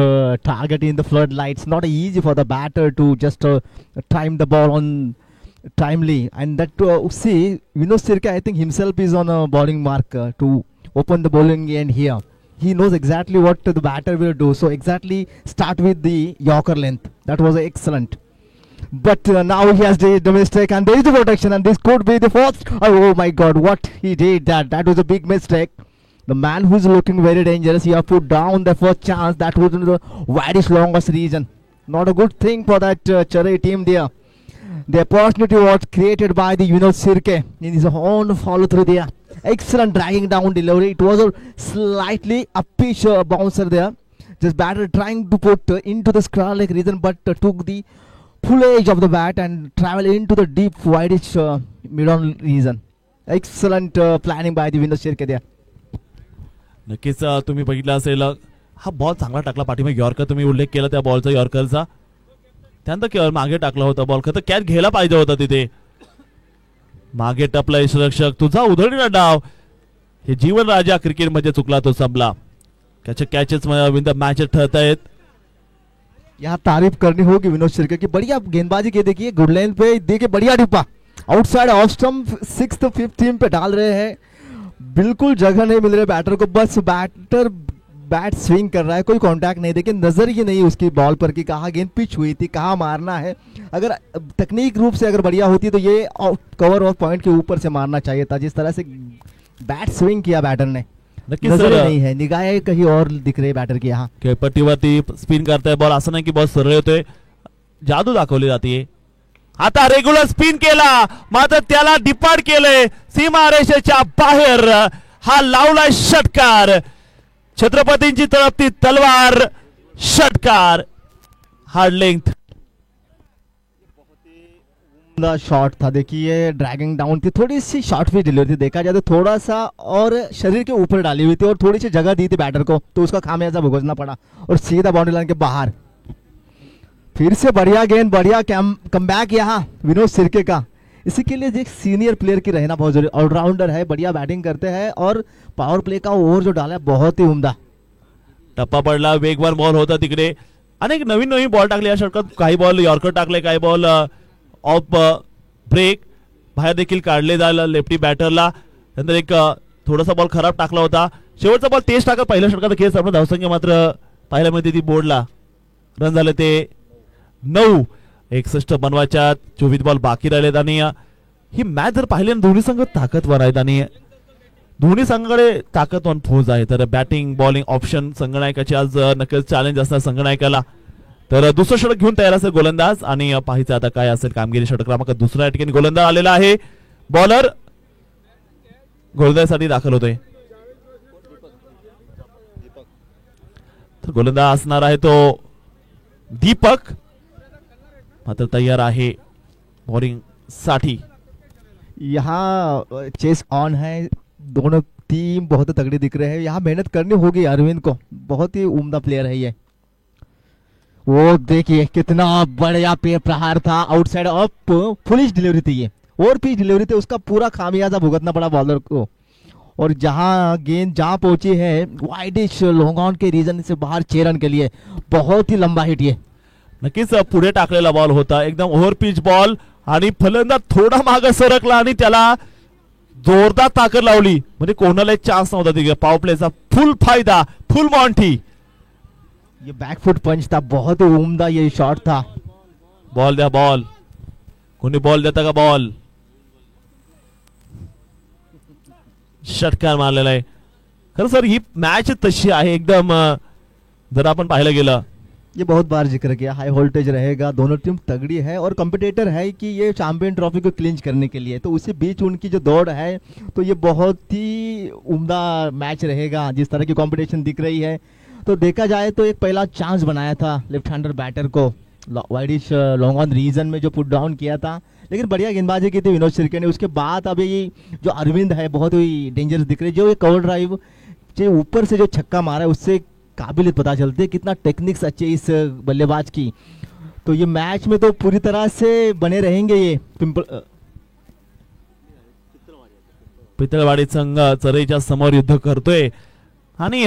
target in the floodlights. Not easy for the batter to just time the ball on timely, and that see Vinod Sirke I think himself is on a bowling mark to open the bowling end here. He knows exactly what the batter will do, so exactly start with the Yorker length. That was excellent. But now he has the mistake and there is the protection, and this could be the fourth. Oh my God, what he did! That was a big mistake. The man who is looking very dangerous, he have put down the first chance. That was in the widest longest region. Not a good thing for that Chennai team there. The opportunity was created by the Vinod Sirke in his own follow through there. Excellent dragging down delivery. It was a slightly uppish bouncer there. Just batter trying to put into the square leg region, but took the full edge of the bat and travel into the deep widest mid-on region. Excellent planning by the Vinod Sirke there. नक्कीच तुम्ही बघितलं असेल हा बॉल चांगला टाकला पाठीमागे. यॉर्कर तुम्ही उल्लेख केला त्या बॉलचा, यॉर्करचा. त्यानंतर मागे टाकला होता बॉल. खरं कॅच घ्यायला पाहिजे होता तिथे. मागे टपला यशरक्षक. तुझा उधळीला डाव. हे जीवन राजा क्रिकेट मध्ये चुकला तो संपला. त्याचे कॅचेस विन द मॅच ठरत आहेत. यहाँ तारीफ करनी होगी विनोद शिर्के की. बढ़िया गेंदबाजी की. देखिए गुड लाइन पे देखिए बढ़िया डिब्बा outside off stump 6th 5th team पे डाल रहे हैं. बिल्कुल जगह नहीं मिल रही बैटर को. बस बैटर बैट स्विंग कर रहा है, कोई कांटेक्ट नहीं. देखिए नजर ही नहीं उसकी बॉल पर कि कहाँ गेंद पिच हुई थी, कहाँ मारना है. अगर तकनीक रूप से अगर बढ़िया होती तो ये कवर ऑफ पॉइंट के ऊपर से मारना चाहिए था. जिस तरह से बैट स्विंग किया बैटर ने, नजर नहीं है, निगाहें कहीं और दिख रही बैटर की. यहाँ पट्टीवरती स्पिन करताय बॉल. असं नाही की बॉल सरळ होतोय, जादू दाखवली जाते. आता रेग्युलर स्पिन केला मात्र त्याला डिपार्ट केले सीमारेषेच्या बाहेर. हा लावलाय षटकार. छत्रपतींची तळपती तलवार. षटकार. हार्ड लेंथ शॉट था. देखिए ड्रैगिंग डाउन थी, थोड़ी सी शॉर्ट भी डिलीवरी थी. देखा जाए तो थोड़ा सा और शरीर के ऊपर डाली हुई थी और थोड़ी सी जगह दी थी बैटर को, तो उसका खामियाजा भुगतना पड़ा और सीधा बाउंड्री लाइन के बाहर. फिर से बढ़िया गेंद, बढ़िया कमबैक यहाँ विनोद सिरके का. इसी के लिए एक सीनियर प्लेयर की रहना बहुत जरूरी. ऑलराउंडर है, बढ़िया बैटिंग करते हैं और पावर प्ले का ओव्हर जो डाला है बहुत ही उम्दा. टप्पा पडला, वेगवान बॉल होता तिकडे. अनेक नवीन नवीन बॉल टाकले या षटकात. काही बॉल यॉर्कर टाकले, काही बॉल ऑफ ब्रेक बाहेर देखील काढले जायला लेफ्टी बॅटरला. नंतर एक थोडासा बॉल खराब टाकला होता. शेवटचा बॉल तेज टाकत पहिल्या षटकात खेळ संपला. धावसंख्या मात्र पाहायला मिळते ती बोर्डला. रन झाले ते 9. 61 बनवायच्या. 24 बॉल बाकी राहिलेत आणि ही मॅच जर पाहिली दोन्ही संघ ताकदवर आहेत आणि दोन्ही संघाकडे ताकदवान फौज आहे. तर बॅटिंग बॉलिंग ऑप्शन संघनायकाची आज नक्कीच चॅलेंज असणार संघनायकाला. तर दुसरं षटक घेऊन तयार असेल गोलंदाज आणि पाहायचं आता काय असेल कामगिरी. षटक क्रमांक दुसऱ्या या ठिकाणी गोलंदाज आलेला आहे. बॉलर गोलंदाजीसाठी दाखल होतोय. तर गोलंदाज असणार आहे तो दीपक, मात्र तयार आहे बॉलिंग साठी. यहाँ चेस ऑन है, दोनों टीम बहुत तगड़ी दिख रहे हैं. यहाँ मेहनत करनी होगी अरविंद को, बहुत ही उम्दा प्लेयर है ये. वो देखिए कितना बढ़िया पे प्रहार था, आउटसाइड अप, फुलिश डिलीवरी थी ये, और पिच डिलीवरी थी, उसका पूरा खामियाजा भुगतना पड़ा बॉलर को. और जहां गेंद जहां पहुंची है वाइडिश लॉन्ग ऑन के रीजन से बाहर 6 रन के लिए, बहुत ही लंबा हिट ये. नक्कीच पुढे टाकलेला बॉल होता, एकदम ओव्हर पिच बॉल आणि फलंदाज थोडा मागे सरकला आणि त्याला जोरदार ताकद लावली. म्हणजे कोणाला चान्स नव्हता तिथे. पॉवर प्लेचा फुल फायदा, फुल मॉन्टी. ये बैकफुट पंच था, बहुत ही उम्दा ये शॉट था. बॉल द्या बॉल, कोणी बॉल देता का बॉल. षटकार मारलेला आहे. खरं सर ही मॅच तशी आहे एकदम. जर आपण पाहायला गेलं, ये बहुत बार जिक्र किया, हाई वोल्टेज रहेगा, दोनों टीम तगड़ी है और कॉम्पिटिटर है कि ये चैंपियन ट्रॉफी को क्लिंच करने के लिए. तो उसी बीच उनकी जो दौड़ है, तो ये बहुत ही उम्दा मैच रहेगा जिस तरह की कंपटीशन दिख रही है. तो देखा जाए तो एक पहला चांस बनाया था लेफ्ट हैंडर बैटर को वाइडिश लॉन्ग ऑन रीजन में जो पुट डाउन किया था, लेकिन बढ़िया गेंदबाजी की थी विनोद शिर्के ने. उसके बाद अब ये जो अरविंद है बहुत ही डेंजरस दिख रही है. जो ये कवर ड्राइव जो ऊपर से जो छक्का मारा है उससे काबिलियत पता चलती है, कितना टेक्निक्स अच्छे इस बल्लेबाज की. तो ये मैच में तो पूरी तरह से बने रहेंगे ये पितळवाडी संघ चरईच्या समोर युद्ध करतोय आणि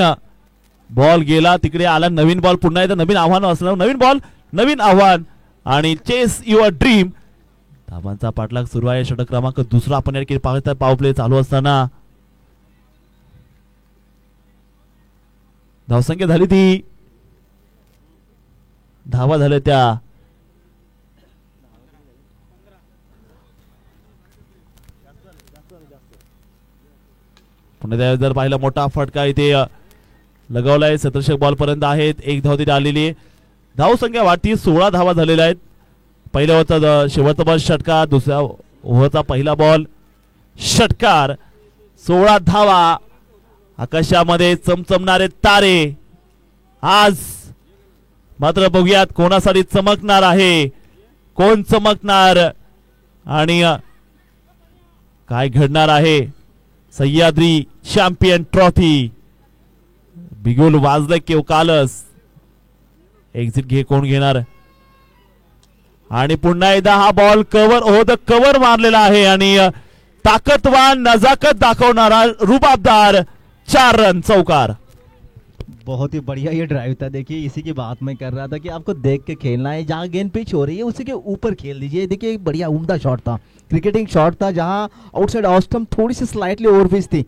बॉल गेला तिकडे आला. नवीन बॉल, पुन्हा एकदा नवीन आव्हान असणार. नवीन बॉल, नवीन आव्हान आणि चेस युअर ड्रीम. धावांचा पाठलाग सुरू आहे. षटक क्रमांक दुसरा आपण या ठिकाणी पाहता. पॉवर प्ले चालू असताना धावसंख्या झाली ती, धावा झाल्या त्या पुन्हा जर पाहिलं मोठा फटका इथे लगावलाय. 17 बॉल पर्यंत आहेत. एक धाव तिथे आलेली आहे. धावसंख्या वाढती, 16 धावा झालेल्या आहेत. पहिल्या ओव्हरचा शेवटचा बॉल षटकार, दुसऱ्या ओव्हरचा पहिला बॉल षटकार. 16 धावा. आकाशामध्ये चमचमणारे तारे. आज मात्र बघूयात कोणासाठी चमकणार आहे, कोण चमकणार आणि काय घडणार आहे. सह्याद्री चॅम्पियन ट्रॉफी बिगुल वाजलं की कालच. एक्झिट घे कोण घेणार. आणि पुन्हा एकदा हा बॉल कव्हर मारलेला आहे आणि ताकदवान नजाकत दाखवणारा रुबाबदार 4 रन चौकार. बहुत ही बढ़िया ये ड्राइव था. देखिए इसी की बात मैं कर रहा था कि आपको देख के खेलना है, जहाँ गेंद पिच हो रही है उसी के ऊपर खेल दीजिए. देखिए एक बढ़िया उम्दा शॉट था, क्रिकेटिंग शॉट था, जहाँ आउटसाइड ऑफ स्टंप थोड़ी सी स्लाइटली ओवर पिच थी,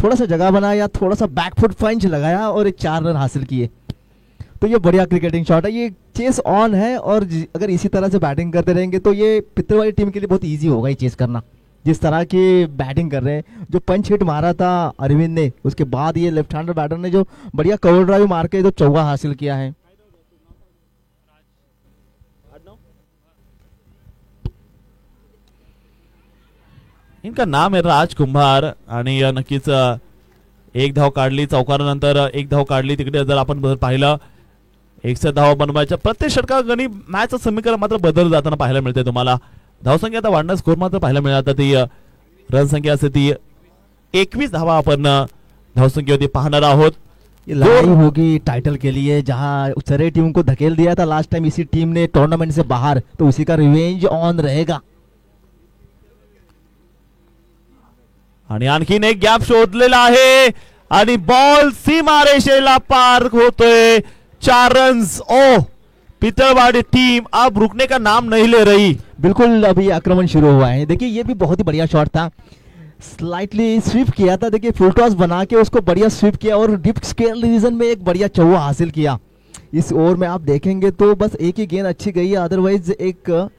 थोड़ा सा जगह बनाया, थोड़ा सा बैकफुट पंच लगाया और एक 4 रन हासिल किए. तो ये बढ़िया क्रिकेटिंग शॉट है. ये चेस ऑन है और अगर इसी तरह से बैटिंग करते रहेंगे तो ये पितरवाड़ी टीम के लिए बहुत ईजी होगा ये चेस करना. जिस तरह की बैटिंग कर रहे हैं, जो पंच हिट मारा था अरविंद ने, उसके बाद ये लेफ्ट हैंडर बैटर ने जो बढ़िया कवर ड्राइव मार के जो चौका हासिल किया है. इनका नाम है राज कुंभार आणि नक्कीच एक धाव काढली. चौकारानंतर एक धाव काढली. तिकडे जर आपण पाहिलं 100 धाव बनवायच्या प्रत्येक षटकागणी मॅचचं समीकरण मात्र बदल जाताना पाहायला मिळते तुम्हाला. धावसंख्या आता वाढणार, स्कोर मात्र पाहायला मिळाला. ती रन संख्या असते ती 21 धावा आपण धावसंख्येवरती पाहणार आहोत. ये लड़ाई होगी टाइटल के लिए, जहां चरे टीम को धकेल दिया था लास्ट टाइम इसी टीम ने टूर्नामेंट से बाहर, तो उसी का रिवेंज ऑन रहेगा. आणि आणखीन एक गॅप शोधलेला आहे आणि बॉल सीमारेषेला पार होतोय. 4 रन्स. ओ पितळवाड़ी टीम अब रुकने का नाम नहीं ले रही. बिल्कुल अभी आक्रमण शुरू हुआ है. देखिए ये भी बहुत ही बढ़िया शॉट था, स्लाइटली स्वीप किया था. देखिए फुल टॉस बना के उसको बढ़िया स्वीप किया और डिप स्केल रीजन में एक बढ़िया चौका हासिल किया. इस ओवर में आप देखेंगे तो बस एक ही गेंद अच्छी गई है, अदरवाइज एक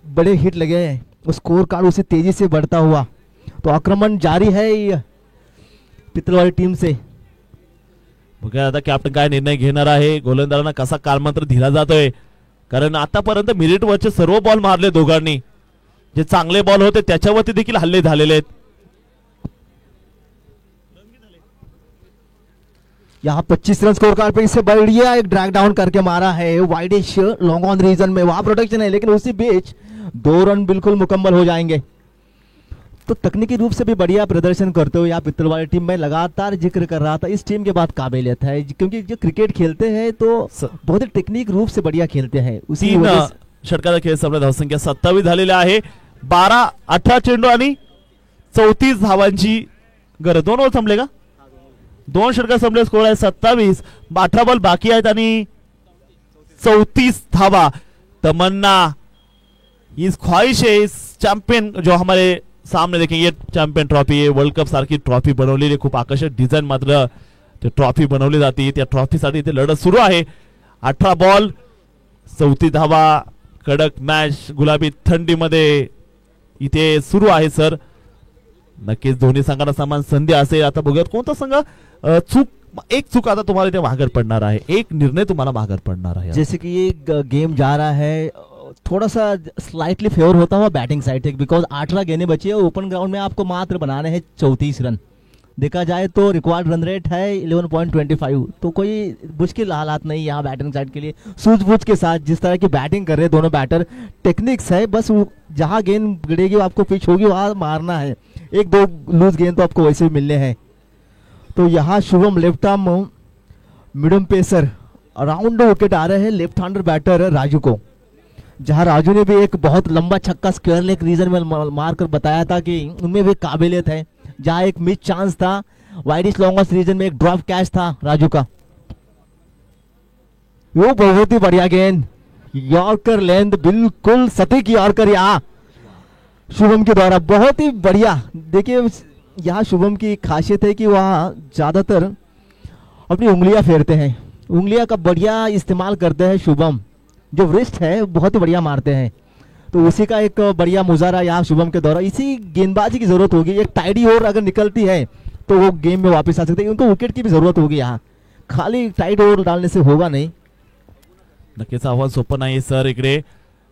बड़े हिट लगे हैं. स्कोर कार्ड उसे तेजी से बढ़ता हुआ. तो आक्रमण जारी है. पित्तलवाडी टीम से। बघा आता कॅप्टन काय निर्णय घेणार आहे, गोलंदाजांना कसा कालमंत्र दिला जातोय, कारण आतापर्यंत मिरिटवरचे सर्व बॉल मारले दोघांनी, जे चांगले बॉल होते त्याच्यावरती देखील हल्ले झालेले आहेत. यहाँ 25 रन स्कोर कार्ड पे इससे बढ़िया एक ड्रैग डाउन करके मारा है वाइडिश लॉन्ग ऑन रीजन में, वहां प्रोटेक्शन है लेकिन उसी बीच 2 रन बिल्कुल मुकम्मल हो जाएंगे। तो तकनीकी रूप से भी बढ़िया प्रदर्शन करते हुए यहाँ पित्तलवाड़ी टीम में लगातार जिक्र कर रहा था, इस टीम के बाद काबिलियत है, क्योंकि जो क्रिकेट खेलते हैं तो बहुत ही टेक्निक रूप से बढ़िया खेलते हैं। उसी तीन वजह से षटकाचा खेळ संपला, धावसंख्या 27 झालेल्या आहे. 12-18 चेंडू आणि 34 धावांची गरज. 2 ओव्हर संपले का? 2 षटकार संपले, स्कोर आहे 27. 18 बॉल बाकी आहेत आणि 34 धावा. तमन्ना इस ख्वाहिश है इस चैंपियन जो हमारे सामने देखेंगे, ये चॅम्पियन ट्रॉफी आहे, वर्ल्ड कप सारखी ट्रॉफी बनवलेली, खूप आकर्षक डिझाईन मात्र ते ट्रॉफी बनवली जाते, त्या ट्रॉफीसाठी इथे लढत सुरू आहे. 18 बॉल 34 धावा, कडक मॅच गुलाबी थंडीमध्ये इथे सुरू आहे सर. नक्कीच दोन्ही संघांना समान संधी असेल. आता बघूयात कोणता संघ एक चूक आता तुम्हाला इथे माघार पडणार आहे, एक निर्णय तुम्हाला माघार पडणार आहे. जैसे कि ये गेम जा रहा है थोड़ा सा स्लाइटली फेवर होता हुआ बैटिंग साइड, बिकॉज 18 गेंदें बची है, ओपन ग्राउंड में आपको मात्र बनाने हैं 34 रन. देखा जाए तो रिक्वायर्ड रन रेट है 11.25, तो कोई मुश्किल हालात नहीं यहाँ बैटिंग साइड के लिए. सूझबूझ के साथ जिस तरह की बैटिंग कर रहे हैं दोनों बैटर, टेक्निक्स है, बस जहाँ गेंद गिरेगी आपको पिच होगी वहाँ मारना है. 1-2 लूज गेंद तो आपको वैसे भी मिलने हैं. तो यहाँ Shubham left arm medium pacer round wicket आ रहे हैं लेफ्ट हैंडर बैटर राजू को, जहां राजू ने भी एक बहुत लंबा छक्का स्क्वायर लेग रीजन में मारकर बताया था कि उनमें भी काबिलियत है. जहां एक मिस चांस था वाइडिश लॉन्ग रीजन में, एक ड्रॉप कैच था राजू का. वो बहुत ही बढ़िया गेंद, यॉर्कर लेंथ बिल्कुल सटीक यॉर्कर यहाँ शुभम के द्वारा, बहुत ही बढ़िया. देखिए यहाँ शुभम की खासियत है कि वहाँ ज्यादातर अपनी उंगलियां फेरते हैं, उंगलियां का बढ़िया इस्तेमाल करते हैं शुभम, जो रिस्ट है बहुत ही बढ़िया मारते हैं. तो उसी का एक बढ़िया मुजाहरा यहाँ शुभम के द्वारा. इसी गेंदबाजी की जरूरत होगी, एक टाइडी ओवर अगर निकलती है तो वो गेम में वापस आ सकते हैं. उनको विकेट की भी जरूरत होगी, यहाँ खाली टाइड ओवर डालने से होगा नहीं. नक्कीच आव्हान सोपं नाही सर. इकडे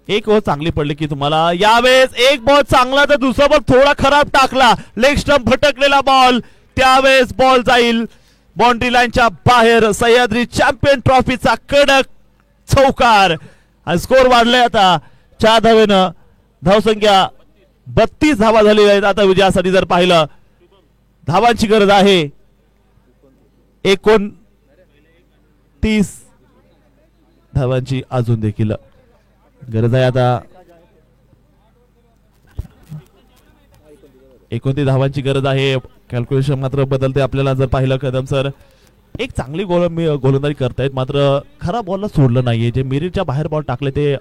एक ओव्हर चांगली पडली की तुम्हाला, यावेळेस एक बॉल चांगला तर दुसरा बॉल थोडा खराब टाकला, लेग स्टंप भटकलेला बॉल, त्यावेळेस बॉल जाईल बाउंड्री लाईनच्या बाहेर. सह्याद्री चॅम्पियन ट्रॉफीचा कडक चौकार आणि स्कोर वाढलाय आता 4 धावेनं. धावसंख्या 32 धावा झालेल्या आहेत. आता विजयासाठी जर पाहिलं धावांची गरज आहे 29 धावांची अजून देखील गरज आहे. आता 29 धावांची गरज आहे. कॅल्क्युलेशन मात्र बदलते आपल्याला जर पाहिलं कदम सर. एक चांगली गोलंदाजी करतायत, मात्र खरा बॉलला सोडलं नाहीये, जे मिरिटच्या बाहेर बॉल टाकले ते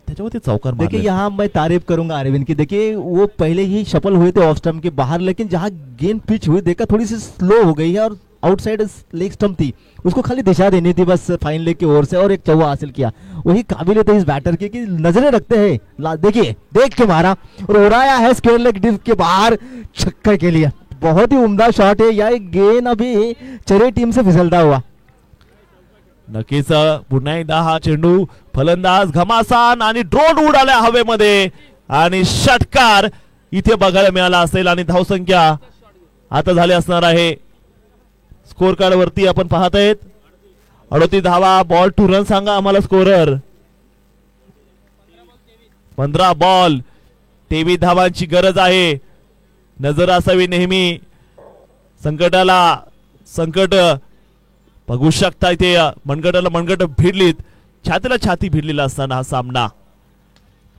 त्याच्यावरती चौकार मारले. देखिए यहाँ मैं तारीफ करूंगा अरविंद की. देखिए वो पहले ही सफल हुए थे ऑफ स्टंप के बाहर, लेकिन जहाँ गेंद पिच हुई देखा थोड़ी सी स्लो हो गई है और आउटसाइड लेग स्टंप थी, उसको खाली दिशा देनी थी बस फाइन लेग की ओर से, और एक चौका हासिल किया. वही काबिलियत है इस बैटर की कि नजरें रखते हैं. देखिए देख के मारा और उड़ाया है स्क्वायर लेग डिप के बाहर छक्के के लिए. बहुत ही उम्दा शॉट है. यह गेंद अभी चरे टीम से फिसलता हुआ. नक्कीच पुन्हा एकदा हा चेंडू फलंदाज घमासान आणि ड्रोन उडाल्या हवेमध्ये आणि षटकार इथे बघायला मिळाला असेल. आणि धावसंख्या आता झाली असणार आहे स्कोर कार्ड वरती आपण पाहत आहेत 38 धावा. बॉल टू रन सांगा आम्हाला स्कोरर. 15 बॉल 23 धावांची गरज आहे. नजर असावी नेहमी संकटाला संकट. बघू शकता इथे मनगटाला मनगट भिडलीत, छातीला छाती भिडलेला असताना हा सामना.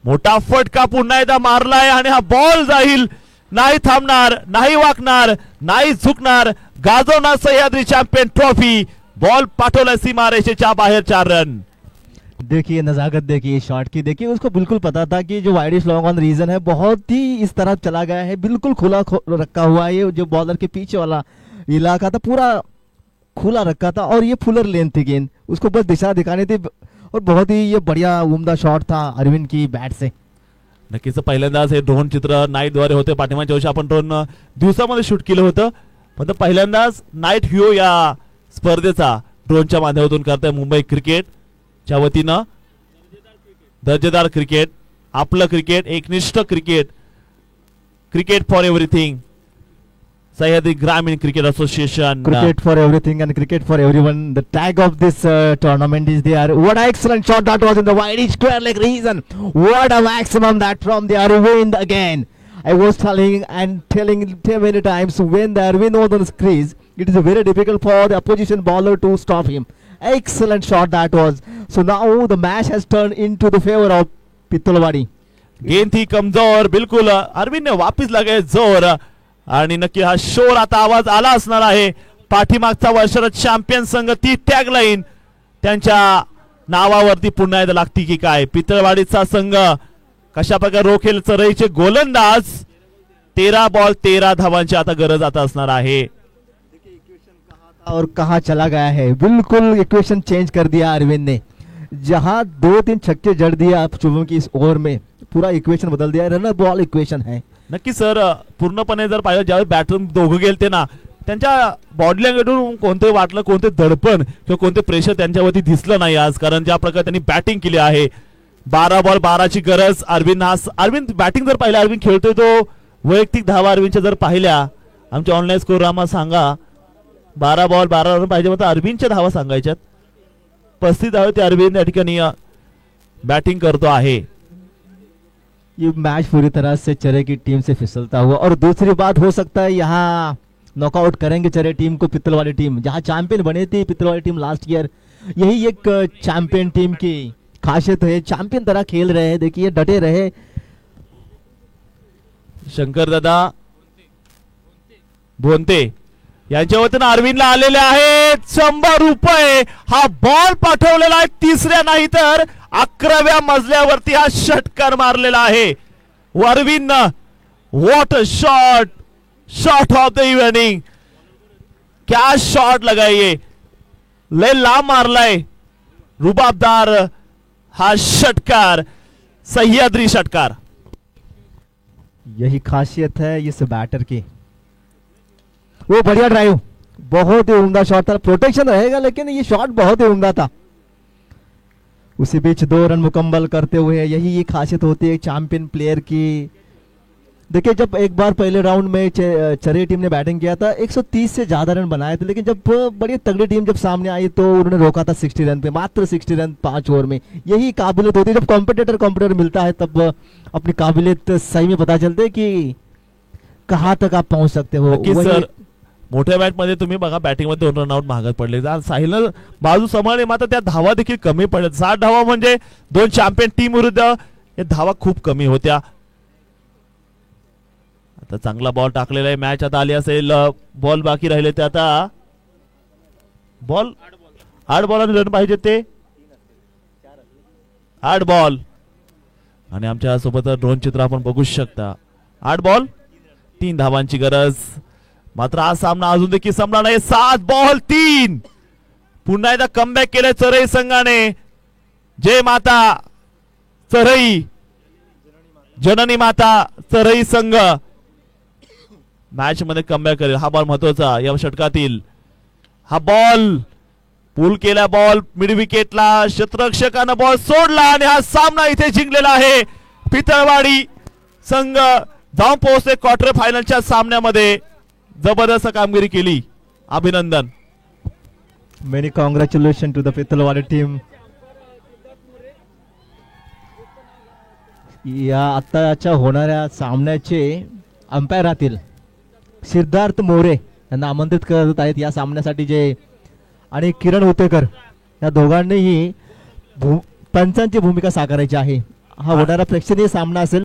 मोठा फटका पुन्हा एकदा मारलाय आणि हा बॉल जाईल, नाही थांबणार, नाही वाकणार, नाही झुकणार. गाजवणार सह्याद्री चॅम्पियन ट्रॉफी. बॉल पाठवला सीमारेषेच्या बाहेर 4 रन. देखिए नजाकत देखिए शॉट की. देखिए उसको बिल्कुल पता था कि जो वाइडिश लॉन्ग ऑन रीजन है बहुत ही इस तरफ चला गया है, बिल्कुल खुला रखा हुआ है. ये जो बॉलर के पीछे वाला इलाका था पूरा खुला रखा था और ये फुलर लेंथ थी गेंद, उसको बस दिशा दिखानी थी. और बहुत ही ये बढ़िया उम्दा शॉट था अरविंद की बैट से. नक्कीच पहिल्यांदाच हे ड्रोन चित्र नाईट द्वारे होते. पाठिंबाच्या वर्षी आपण ड्रोन दिवसामध्ये शूट केलं होतं पण पहिल्यांदाच नाईट व्ह्यू या स्पर्धेचा ड्रोनच्या माध्यमातून करताय मुंबई क्रिकेटच्या वतीनं. दर्जेदार क्रिकेट, आपलं क्रिकेट, एकनिष्ठ cricket, cricket for everything. Sahyadri ग्रामीण cricket association. Cricket for everything and cricket for everyone. The tag of this tournament is there. What an excellent shot that was in the wide square leg region. What a maximum that from the Arvind again. I was telling many times when the Arvind was on the crease, it is very difficult for the opposition bowler to stop him. Excellent shot that was. So now the match has turned into the favor of Pitolwadi. गेंद थी कमजोर. बिलकुल अरविंद ने वापिस लगाए जोर आणि नक्की हा शोर आता आवाज आला असणार आहे. पाठीमागचा वर्षरथ चॅम्पियन संघ, ती टॅगलाईन त्यांच्या नावावरती पुन्हा एकदा लागती की काय. पितळवाडीचा संघ कशा प्रकारे रोखेल चरईचे गोलंदाज. 13 बॉल 13 धावांची आता गरज आता असणार आहे. और कहाँ चला गया है, बिल्कुल इक्वेशन चेंज कर दिया अरविंद ने. जहां 2-3 छक्के जड़ दिया शुभम की इस ओव्हर में, पूरा इक्वेशन बदल दिया. रनर बॉल इक्वेशन है. नक्की सर, पूर्णपणे जर पाहिलं ज्यावेळी बॅटर दोघं गेलते ना, त्यांच्या बॉडी लँग्वेजवरून कोणते वाटलं, कोणते दडपण किंवा कोणते प्रेशर त्यांच्यावरती दिसलं नाही आज. कारण ज्या प्रकारे त्यांनी बॅटिंग केली आहे. 12 बॉल 12 ची गरज. अरविंद बॅटिंग जर पाहिलं, अरविंद खेळतोय तो वैयक्तिक धावा अरविंदच्या जर पाहिल्या, आमच्या ऑनलाईन स्कोर आम्हाला सांगा. 12 बॉल 12 रन पाहिजे, मात्र अरविंदच्या धावा सांगायच्यात. 35 धावे ते अरविंद या ठिकाणी बॅटिंग करतो आहे. ये मैच पूरी तरह से चरे की टीम से फिसलता हुआ. और दूसरी बात हो सकता है यहाँ नॉकआउट करेंगे चरे टीम को, पित्तलवाड़ी टीम जहाँ चैंपियन बनी थी पित्तलवाड़ी टीम लास्ट ईयर. यही एक चैंपियन टीम की खासियत है. चैंपियन तरह खेल रहे हैं, देखिए डटे रहे. शंकर दादा भोंते यांच्या वतीनं अरविंदला आलेले आहेत 100 रुपये. हा बॉल पाठवलेला आहे तिसऱ्या नाही तर 11व्या मजल्यावरती हा षटकार मारलेला आहे Arvind. What a shot, shot of the evening. क्या शॉट लगाइए, लय लांब मारलाय. रुबाबदार हा षटकार, सह्याद्री षटकार. यही खासियत है इस बैटर की. वो बढ़िया ड्राइव, बहुत ही उम्दा शॉट था. प्रोटेक्शन रहेगा लेकिन ये शॉट बहुत ही उम्दा था. उसी बीच 2 रन मुकम्मल करते हुए, यही ये खासियत होती है चैंपियन प्लेयर की. देखिए जब एक बार पहले राउंड में चरे टीम ने बैटिंग किया था, 130 से ज्यादा रन बनाए थे. लेकिन जब बड़ी तगड़ी टीम जब सामने आई तो उन्होंने रोका था 60 रन पे, मात्र 60 रन 5 ओवर में. यही काबिलियत होती है. जब कॉम्पिटिटर मिलता है तब अपनी काबिलियत सही में पता चलते की कहाँ तक आप पहुंच सकते हो. सर मोठ्या मॅच मध्ये तुम्ही बघा बॅटिंग मध्ये 2 रन आउट मागत पडले. साहिल बाजू सांभाळले, मात्र त्या धावा देखील कमी पडल्या. 60 धावा म्हणजे 2 चॅम्पियन टीम विरुद्ध या धावा खूप कमी होत्या. आता चांगला बॉल टाकलेला आहे. मॅच आता आली असेल. बॉल बाकी राहिले ते आता बॉल 8 बॉल रन पाहिजे ते 8 बॉल. आणि आमच्या सोबत ड्रोन चित्र आपण बघू शकता. 8 बॉल 3 धावांची गरज. मात्र हा सामना अजून देखील संपला नाही. 7 बॉल 3. पुन्हा एकदा कमबॅक केले चरई संघाने. जय माता चरई, जननी माता चरई संघ मॅच मध्ये कमबॅक करेल. हा बॉल महत्वाचा या षटकातील. हा बॉल पुल केला, बॉल मिड विकेटला, क्षेत्ररक्षकानं बॉल सोडला आणि हा सामना इथे जिंकलेला आहे. पितळवाडी संघ जाऊन पोहोचले क्वार्टर फायनलच्या सामन्यामध्ये. जबरदस्त कामगिरी केली. अभिनंदन. Many congratulation to the Pittalwadi team. या आताच्या होणाऱ्या सामन्याचे अंपायर राहतील सिद्धार्थ मोरे यांना आमंत्रित करत आहेत या सामन्यासाठी. जे आणि किरण उतेकर या दोघांनीही पंचांची भूमिका साकारायची आहे. हा होणारा प्रेक्षणीय सामना असेल.